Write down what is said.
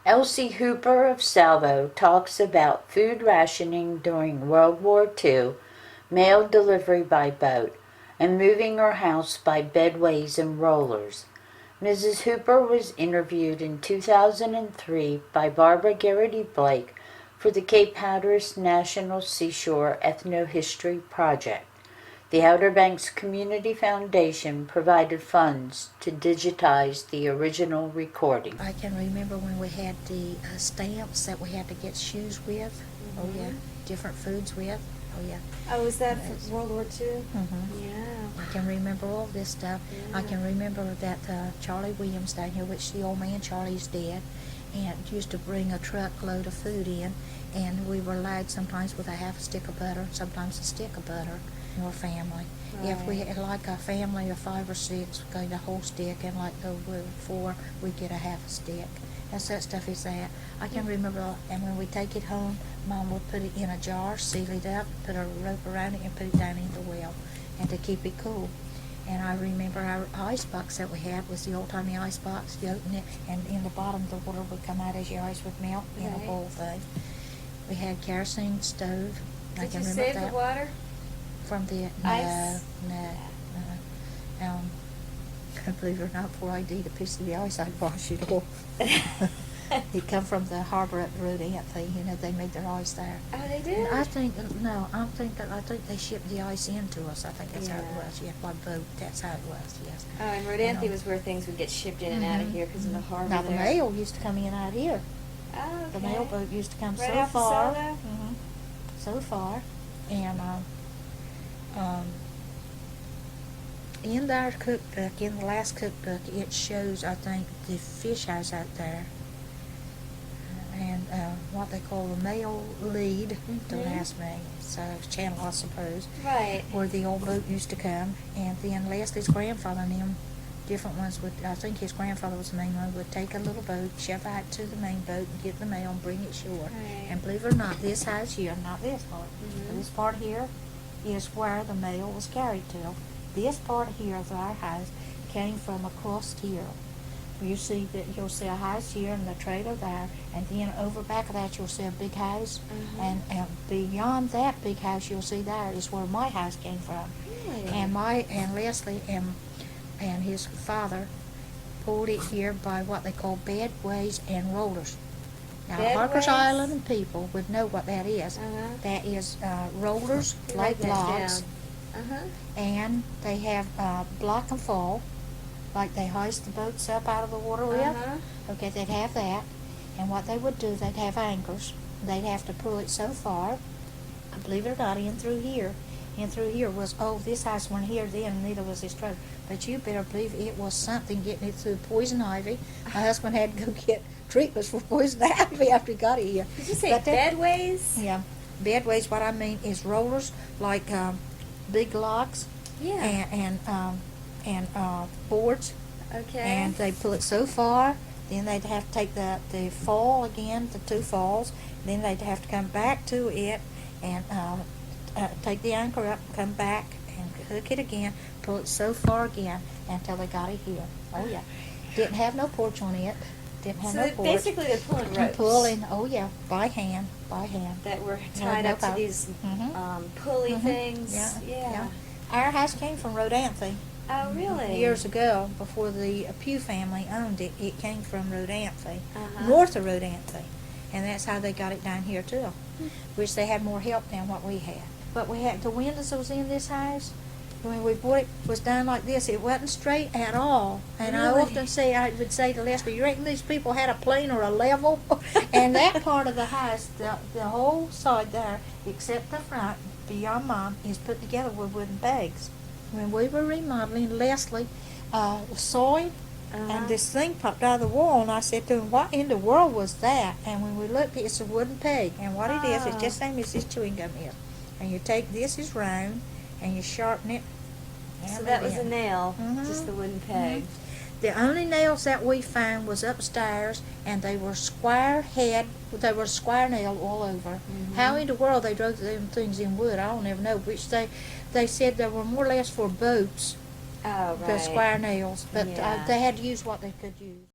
Elsie Hooper of Salvo talks about food rationing during World War II, mail delivery by boat, and moving her house by bedways and rollers. Mrs. Hooper was interviewed in 2003 by Barbara Garrity Blake for the Cape Hatteras National Seashore Ethnohistory Project. The Outer Banks Community Foundation provided funds to digitize the original recording. I can remember when we had the stamps that we had to get shoes with. Oh yeah, different foods with. Oh yeah. Oh, was that for World War II? Yeah. I can remember all this stuff. Yeah. I can remember that Charlie Williams down here, which the old man Charlie's dead, and used to bring a truckload of food in, and we were lagged sometimes with a half a stick of butter, sometimes a stick of butter. Or family. Right. If we had like a family of 5 or 6, we got a whole stick, and like the 4, we get a half a stick. And such stuff is that. I can remember, and when we take it home, Mom would put it in a jar, seal it up, put a rope around it, and put it down in the well, and to keep it cool. And I remember our ice box that we had was the old-timey ice box. You open it, and in the bottom the water would come out as your ice would melt in a bowl thing. We had kerosene stove. Did I can you remember save that. the water? From the Ice? No. Believe it or not, before I did a piece of the ice, I'd wash it off. It come from the harbor at the road Anthe. You know, they made their ice there. Oh, they did? And I think they shipped the ice in to us. I think that's how it was. Yeah, by boat. That's how it was. Yes. Oh, and Rodanthe was where things would get shipped in and out of here because of the harbor. Now the there. mail used to come in out here. Oh, okay. The mail boat used to come Right so off the far. Soda? So far, and in our cookbook, in the last cookbook, it shows, I think, the fish house out there, and what they call the mail lead. Don't ask me. It's a channel, I suppose. Right. Where the old boat used to come, and then Leslie's grandfather and them, different ones would. I think his grandfather was the main one. Would take a little boat, shove out to the main boat, and get the mail and bring it shore. Right. And believe it or not, this house here, not this part. This part here is where the mail was carried to. This part here of our house came from across here. You see that you'll see a house here and the trailer there, and then over back of that you'll see a big house, and beyond that big house you'll see there is where my house came from. Really? And Leslie and his father pulled it here by what they call bedways and rollers. Now, Harker's Bedways? Island people would know what that is. That is rollers like logs, and they have block and fall, like they hoist the boats up out of the water with. Okay, they'd have that, and what they would do, they'd have anchors. They'd have to pull it so far, believe it or not, in through here. And through here was, this house went here then, and neither was this trailer. But you better believe it was something getting it through poison ivy. My husband had to go get treatments for poison ivy after he got it here. Did you say bedways? Yeah. Bedways, what I mean is rollers, like big logs and boards. Okay. And they pull it so far, then they'd have to take the fall again, the 2 falls, then they'd have to come back to it and take the anchor up, come back, and hook it again, pull it so far again until they got it here. Oh yeah. Didn't have no porch on it. Didn't have no porch. Basically they're pulling ropes. Pulling, by hand. That were tied up to these pulley things. Yeah. Our house came from Rodanthe. Oh, really? Years ago, before the Pugh family owned it, it came from Rodanthe, north of Rodanthe. And that's how they got it down here too. Which they had more help than what we had. But we had the windows that was in this house, when we bought it, was done like this. It wasn't straight at all. And I often say, I would say to Leslie, you reckon these people had a plane or a level? And that part of the house, the whole side there, except the front, beyond Mom, is put together with wooden pegs. When we were remodeling, Leslie saw it, and this thing popped out of the wall, and I said to him, what in the world was that? And when we looked, it's a wooden peg. And what it is, it's just the same as this chewing gum is. And you take this is round, and you sharpen it. So that was a nail, just the wooden peg. The only nails that we found was upstairs, and they were square nail all over. How in the world they drove them things in wood, I don't ever know. Which they said they were more or less for boats, Oh, right. the square nails, but Yeah. they had to use what they could use.